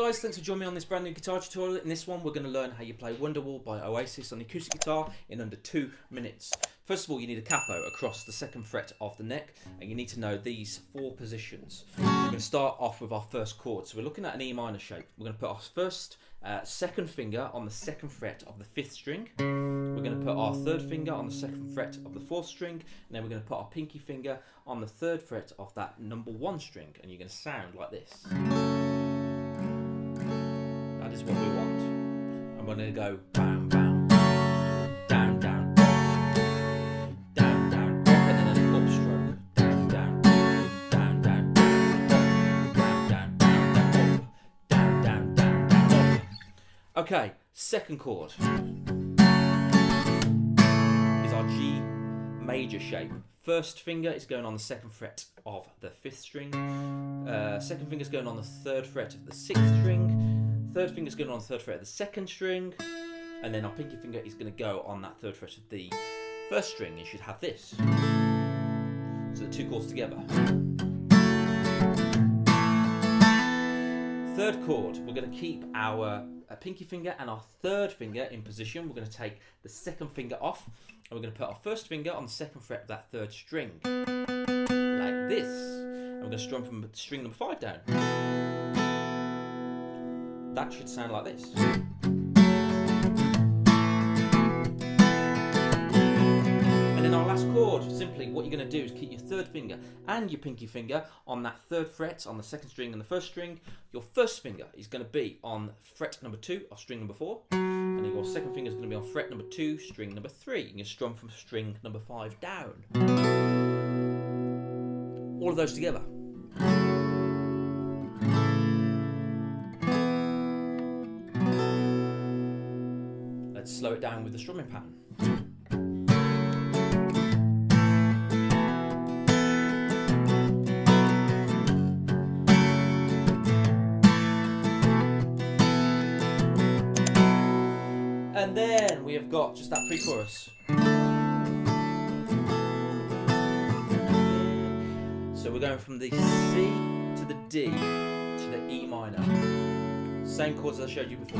guys, thanks for joining me on this brand new guitar tutorial. In this one we're going to learn how you play Wonderwall by Oasis on the acoustic guitar in under 2 minutes. First of all, you need a capo across the 2nd fret of the neck, and you need to know these 4 positions. We're going to start off with our first chord. So we're looking at an E minor shape. We're going to put our first 2nd finger on the 2nd fret of the 5th string. We're going to put our 3rd finger on the 2nd fret of the 4th string, and then we're going to put our pinky finger on the 3rd fret of that number 1 string, and you're going to sound like this. That is what we want. And we're going to go bam, bam, down, down, down, down, up, and then an upstroke. Down, down, down, down, down, down, down, up, down, down, down, down, up. Okay, second chord is our G major shape. First finger is going on the 2nd fret of the 5th string. 2nd finger is going on the 3rd fret of the 6th string. 3rd finger is going on the 3rd fret of the 2nd string. And then our pinky finger is going to go on that 3rd fret of the 1st string. You should have this. So the 2 chords together. 3rd chord, we're going to keep our pinky finger and our 3rd finger in position. We're going to take the 2nd finger off, and we're going to put our 1st finger on the 2nd fret of that 3rd string, like this. And we're going to strum from string number 5 down. That should sound like this. And then our last chord, simply what you're going to do is keep your 3rd finger and your pinky finger on that 3rd fret on the 2nd string and the 1st string. Your 1st finger is going to be on fret number 2 of string number 4, and your 2nd finger is going to be on fret number 2, string number 3. You can strum from string number 5 down. All of those together. Let's slow it down with the strumming pattern. And then we have got just that pre-chorus. So we're going from the C to the D to the E minor. Same chords as I showed you before.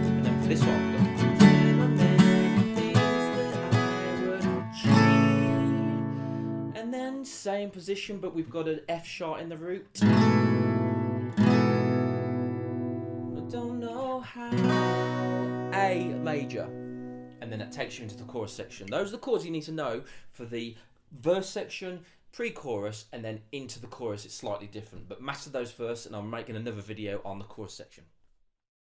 And then for this one, same position, but we've got an F sharp in the root. I don't know how. A major. And then that takes you into the chorus section. Those are the chords you need to know for the verse section, pre-chorus, and then into the chorus. It's slightly different, but master those first, and I'm making another video on the chorus section.